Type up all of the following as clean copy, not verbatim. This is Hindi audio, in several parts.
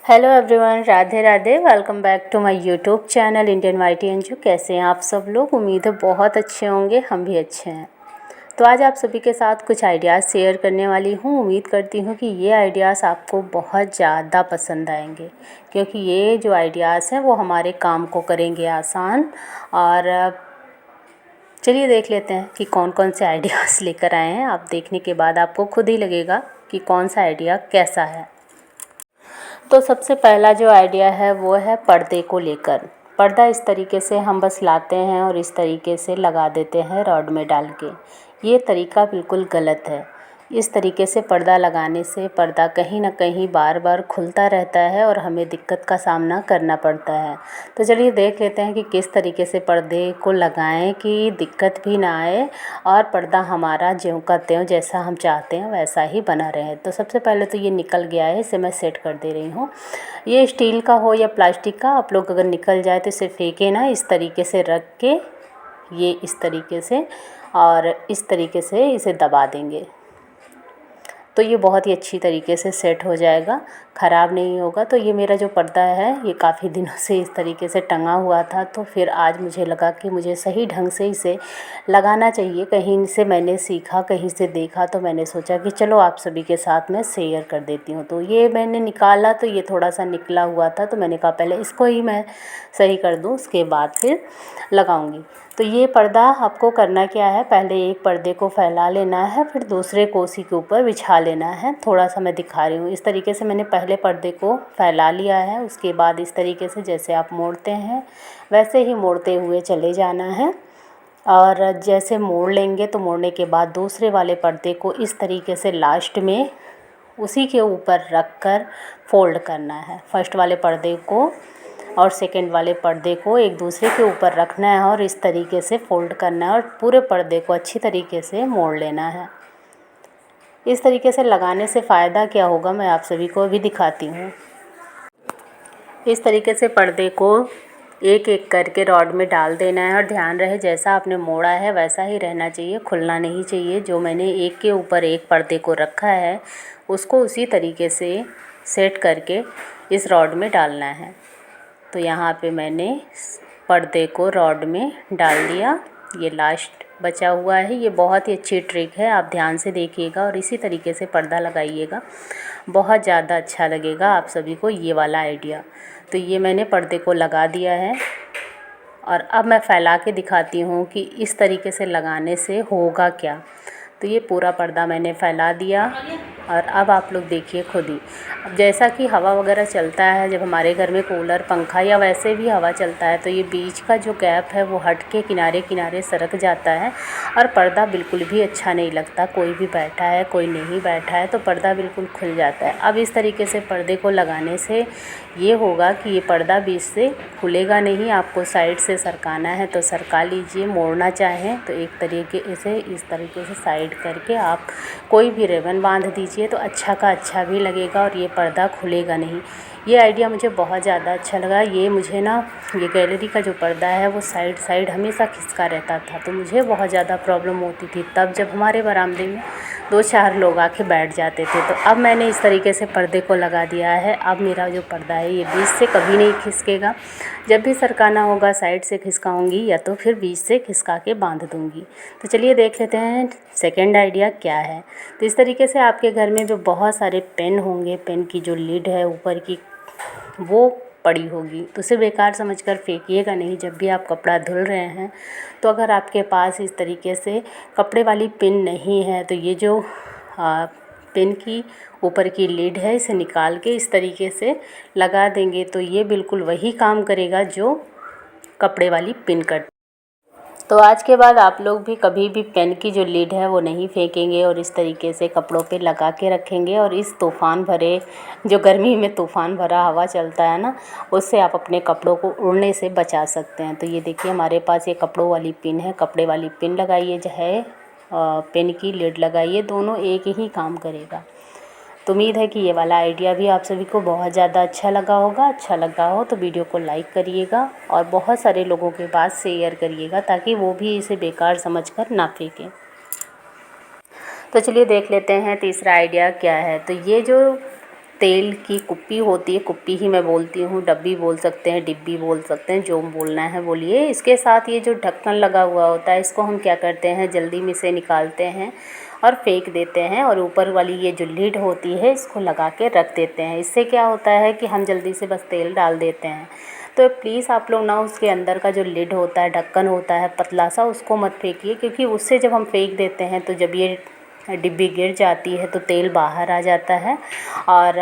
Hello everyone, Radhe Radhe. Welcome back to my YouTube channel Indian YT एनजू। कैसे हैं आप सब लोग? उम्मीद है बहुत अच्छे होंगे, हम भी अच्छे हैं। तो आज आप सभी के साथ कुछ आइडियाज़ शेयर करने वाली हूँ। उम्मीद करती हूँ कि ये आइडियाज़ आपको बहुत ज़्यादा पसंद आएंगे, क्योंकि ये जो आइडियाज़ हैं वो हमारे काम को करेंगे आसान। और चलिए देख लेते हैं कि कौन कौन से आइडियाज़ लेकर आए हैं। आप देखने के बाद आपको खुद ही लगेगा कि कौन सा आइडिया कैसा है। तो सबसे पहला जो आइडिया है वो है पर्दे को लेकर। पर्दा इस तरीके से हम बस लाते हैं और इस तरीके से लगा देते हैं रॉड में डाल के। ये तरीका बिल्कुल गलत है। इस तरीके से पर्दा लगाने से पर्दा कहीं ना कहीं बार बार खुलता रहता है और हमें दिक्कत का सामना करना पड़ता है। तो चलिए देख लेते हैं कि किस तरीके से पर्दे को लगाएं कि दिक्कत भी ना आए और पर्दा हमारा ज्यों का त्यों जैसा हम चाहते हैं वैसा ही बना रहे। तो सबसे पहले तो ये निकल गया है, इसे मैं सेट कर दे रही हूँ। ये स्टील का हो या प्लास्टिक का, आप लोग अगर निकल जाए तो इसे फेंके ना, इस तरीके से रख के ये इस तरीके से और इस तरीके से इसे दबा देंगे तो ये बहुत ही अच्छी तरीके से सेट हो जाएगा, ख़राब नहीं होगा। तो ये मेरा जो पर्दा है ये काफ़ी दिनों से इस तरीके से टंगा हुआ था, तो फिर आज मुझे लगा कि मुझे सही ढंग से इसे लगाना चाहिए। कहीं से मैंने सीखा, कहीं से देखा, तो मैंने सोचा कि चलो आप सभी के साथ मैं शेयर कर देती हूँ। तो ये मैंने निकाला तो ये थोड़ा सा निकला हुआ था, तो मैंने कहा पहले इसको ही मैं सही कर दूँ, उसके बाद फिर लगाऊंगी। तो ये पर्दा आपको करना क्या है, पहले एक पर्दे को फैला लेना है, फिर दूसरे को उसी के ऊपर बिछा लेना है। थोड़ा सा मैं दिखा रही हूँ। इस तरीके से मैंने पहले पर्दे को फैला लिया है, उसके बाद इस तरीके से जैसे आप मोड़ते हैं वैसे ही मोड़ते हुए चले जाना है। और जैसे मोड़ लेंगे तो मोड़ने के बाद दूसरे वाले पर्दे को इस तरीके से लास्ट में उसी के ऊपर रख कर फोल्ड करना है। फर्स्ट वाले पर्दे को और सेकंड वाले पर्दे को एक दूसरे के ऊपर रखना है और इस तरीके से फोल्ड करना है और पूरे पर्दे को अच्छी तरीके से मोड़ लेना है। इस तरीके से लगाने से फ़ायदा क्या होगा मैं आप सभी को भी दिखाती हूँ। इस तरीके से पर्दे को एक एक करके रॉड में डाल देना है और ध्यान रहे जैसा आपने मोड़ा है वैसा ही रहना चाहिए, खुलना नहीं चाहिए। जो मैंने एक के ऊपर एक पर्दे को रखा है उसको उसी तरीके से सेट करके इस रॉड में डालना है। तो यहाँ पे मैंने पर्दे को रॉड में डाल दिया। ये लास्ट बचा हुआ है। ये बहुत ही अच्छी ट्रिक है, आप ध्यान से देखिएगा और इसी तरीके से पर्दा लगाइएगा, बहुत ज़्यादा अच्छा लगेगा आप सभी को ये वाला आइडिया। तो ये मैंने पर्दे को लगा दिया है और अब मैं फैला के दिखाती हूँ कि इस तरीके से लगाने से होगा क्या। तो ये पूरा पर्दा मैंने फैला दिया और अब आप लोग देखिए खुद ही। अब जैसा कि हवा वगैरह चलता है, जब हमारे घर में कूलर पंखा या वैसे भी हवा चलता है तो ये बीच का जो गैप है वो हट के किनारे किनारे सरक जाता है और पर्दा बिल्कुल भी अच्छा नहीं लगता। कोई भी बैठा है कोई नहीं बैठा है तो पर्दा बिल्कुल खुल जाता है। अब इस तरीके से पर्दे को लगाने से ये होगा कि ये पर्दा बीच से खुलेगा नहीं। आपको साइड से सरकाना है तो सरका लीजिए, मोड़ना चाहें तो एक तरीके से इस तरीके से साइड करके आप कोई भी रिबन बांध दीजिए तो अच्छा का अच्छा भी लगेगा और ये पर्दा खुलेगा नहीं। ये आइडिया मुझे बहुत ज़्यादा अच्छा लगा। ये मुझे ना ये गैलरी का जो पर्दा है वो साइड हमेशा खिसका रहता था, तो मुझे बहुत ज़्यादा प्रॉब्लम होती थी तब जब हमारे बरामदे में 2-4 लोग आके बैठ जाते थे। तो अब मैंने इस तरीके से पर्दे को लगा दिया है। अब मेरा जो पर्दा है ये बीच से कभी नहीं खिसकेगा। जब भी सरकाना होगा साइड से खिसकाऊँगी या तो फिर बीच से खिसका के बांध दूँगी। तो चलिए देख लेते हैं सेकेंड आइडिया क्या है। तो इस तरीके से आपके घर में जो बहुत सारे पेन होंगे, पेन की जो लिड है ऊपर की वो पड़ी होगी तो उसे बेकार समझकर फेंकिएगा नहीं। जब भी आप कपड़ा धुल रहे हैं तो अगर आपके पास इस तरीके से कपड़े वाली पिन नहीं है तो ये जो पिन की ऊपर की लिड है इसे निकाल के इस तरीके से लगा देंगे तो ये बिल्कुल वही काम करेगा जो कपड़े वाली पिन करती। तो आज के बाद आप लोग भी कभी भी पेन की जो लिड है वो नहीं फेंकेंगे और इस तरीके से कपड़ों पे लगा के रखेंगे। और इस तूफ़ान भरे जो गर्मी में तूफ़ान भरा हवा चलता है ना, उससे आप अपने कपड़ों को उड़ने से बचा सकते हैं। तो ये देखिए हमारे पास ये कपड़ों वाली पिन है, कपड़े वाली पिन लगाइए चाहे पेन की लिड लगाइए, दोनों एक ही काम करेगा। तो उम्मीद है कि ये वाला आइडिया भी आप सभी को बहुत ज़्यादा अच्छा लगा होगा। अच्छा लगा हो तो वीडियो को लाइक करिएगा और बहुत सारे लोगों के पास शेयर करिएगा ताकि वो भी इसे बेकार समझकर ना फेंकें। तो चलिए देख लेते हैं तीसरा आइडिया क्या है। तो ये जो तेल की कुप्पी होती है, कुप्पी ही मैं बोलती हूँ, डब्बी बोल सकते हैं, डिब्बी बोल सकते हैं, जो बोलना है बोलिए। इसके साथ ये जो ढक्कन लगा हुआ होता है इसको हम क्या करते हैं, जल्दी में से निकालते हैं और फेंक देते हैं, और ऊपर वाली ये जो लीड होती है इसको लगा के रख देते हैं। इससे क्या होता है कि हम जल्दी से बस तेल डाल देते हैं। तो प्लीज़ आप लोग ना उसके अंदर का जो लिड होता है, ढक्कन होता है पतला सा, उसको मत फेंकिए, क्योंकि उससे जब हम फेंक देते हैं तो जब ये डिब्बी गिर जाती है तो तेल बाहर आ जाता है और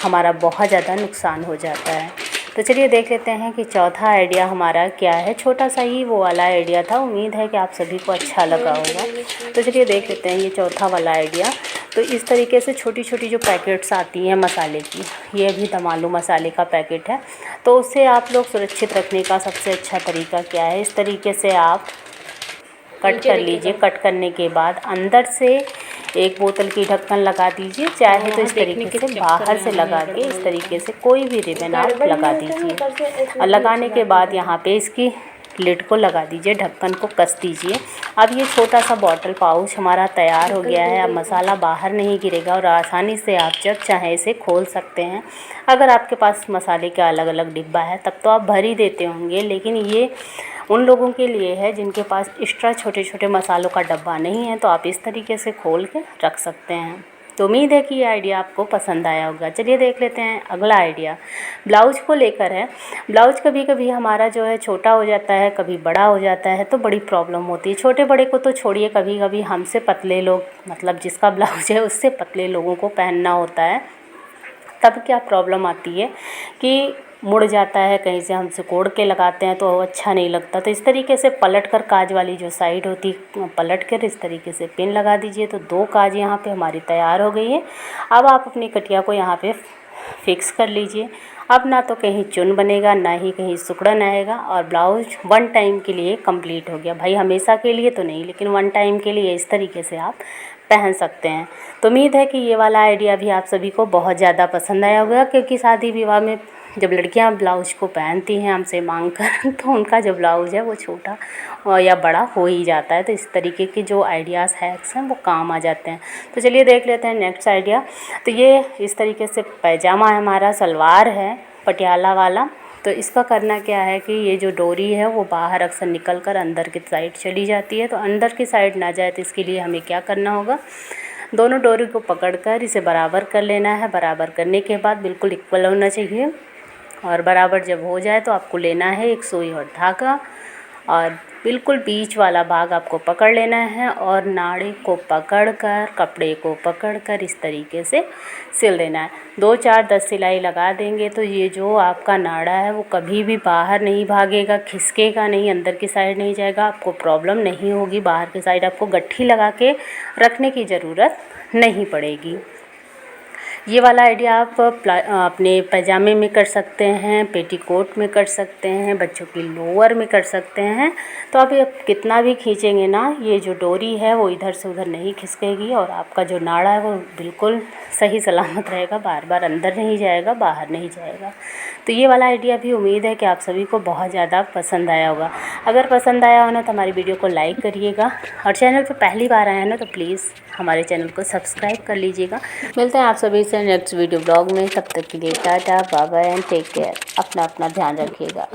हमारा बहुत ज़्यादा नुकसान हो जाता है। तो चलिए देख लेते हैं कि चौथा आइडिया हमारा क्या है। छोटा सा ही वो वाला आइडिया था, उम्मीद है कि आप सभी को अच्छा लगा होगा। तो चलिए देख लेते हैं ये चौथा वाला आइडिया। तो इस तरीके से छोटी छोटी जो पैकेट्स आती हैं मसाले की, ये भी दम आलू मसाले का पैकेट है, तो उससे आप लोग सुरक्षित रखने का सबसे अच्छा तरीका क्या है, इस तरीके से आप कट कर लीजिए। कट करने के बाद अंदर से एक बोतल की ढक्कन लगा दीजिए, चाहे तो इस तरीके से बाहर से लगा के इस तरीके से कोई भी रिबन आप लगा दीजिए, और लगाने के बाद यहाँ पे इसकी लिड को लगा दीजिए, ढक्कन को कस दीजिए। अब ये छोटा सा बॉटल पाउच हमारा तैयार हो गया है। अब मसाला बाहर नहीं गिरेगा और आसानी से आप जब चाहें इसे खोल सकते हैं। अगर आपके पास मसाले का अलग अलग डिब्बा है तब तो आप भर ही देते होंगे, लेकिन ये उन लोगों के लिए है जिनके पास एक्स्ट्रा छोटे छोटे मसालों का डब्बा नहीं है, तो आप इस तरीके से खोल के रख सकते हैं। तो उम्मीद है कि ये आइडिया आपको पसंद आया होगा। चलिए देख लेते हैं अगला आइडिया, ब्लाउज को लेकर है। ब्लाउज कभी कभी हमारा जो है छोटा हो जाता है, कभी बड़ा हो जाता है, तो बड़ी प्रॉब्लम होती है। छोटे बड़े को तो छोड़िए, कभी कभी हमसे पतले लोग, मतलब जिसका ब्लाउज है उससे पतले लोगों को पहनना होता है, तब क्या प्रॉब्लम आती है कि मुड़ जाता है, कहीं से हमसे कोड़ के लगाते हैं तो अच्छा नहीं लगता। तो इस तरीके से पलट कर काज वाली जो साइड होती है पलट कर इस तरीके से पिन लगा दीजिए। तो 2 काज यहाँ पे हमारी तैयार हो गई है। अब आप अपनी कटिया को यहाँ पे फिक्स कर लीजिए। अब ना तो कहीं चुन बनेगा, ना ही कहीं सिकुड़न आएगा, और ब्लाउज 1 टाइम के लिए कंप्लीट हो गया। भाई हमेशा के लिए तो नहीं, लेकिन 1 टाइम के लिए इस तरीके से आप पहन सकते हैं। तो उम्मीद है कि ये वाला आइडिया भी आप सभी को बहुत ज़्यादा पसंद आया होगा, क्योंकि शादी विवाह में जब लड़कियां ब्लाउज को पहनती हैं हमसे मांग कर तो उनका जो ब्लाउज है वो छोटा या बड़ा हो ही जाता है। तो इस तरीके के जो आइडियाज़ हैक्स हैं वो काम आ जाते हैं। तो चलिए देख लेते हैं नेक्स्ट आइडिया। तो ये इस तरीके से पैजामा है हमारा, सलवार है पटियाला वाला। तो इसका करना क्या है कि ये जो डोरी है वो बाहर अक्सर निकल कर अंदर की साइड चली जाती है। तो अंदर की साइड ना जाए तो इसके लिए हमें क्या करना होगा, दोनों डोरी को पकड़कर इसे बराबर कर लेना है। बराबर करने के बाद बिल्कुल इक्वल होना चाहिए, और बराबर जब हो जाए तो आपको लेना है एक सुई और धागा, और बिल्कुल बीच वाला भाग आपको पकड़ लेना है, और नाड़े को पकड़कर, कपड़े को पकड़कर इस तरीके से सिल देना है। 2 4 10 सिलाई लगा देंगे तो ये जो आपका नाड़ा है वो कभी भी बाहर नहीं भागेगा, खिसकेगा नहीं, अंदर की साइड नहीं जाएगा, आपको प्रॉब्लम नहीं होगी। बाहर की साइड आपको गट्ठी लगा के रखने की ज़रूरत नहीं पड़ेगी। ये वाला आइडिया आप अपने पैजामे में कर सकते हैं, पेटीकोट में कर सकते हैं, बच्चों की लोअर में कर सकते हैं। तो आप कितना भी खींचेंगे ना, ये जो डोरी है वो इधर से उधर नहीं खिसकेगी, और आपका जो नाड़ा है वो बिल्कुल सही सलामत रहेगा, बार बार अंदर नहीं जाएगा, बाहर नहीं जाएगा। तो ये वाला आइडिया भी उम्मीद है कि आप सभी को बहुत ज़्यादा पसंद आया होगा। अगर पसंद आया हो ना तो हमारी वीडियो को लाइक करिएगा, और चैनल पर पहली बार आया है ना तो प्लीज़ हमारे चैनल को सब्सक्राइब कर लीजिएगा। मिलते हैं आप सभी से नेक्स्ट वीडियो ब्लॉग में। तब तक के लिए tata bye bye and take care. अपना ध्यान रखिएगा।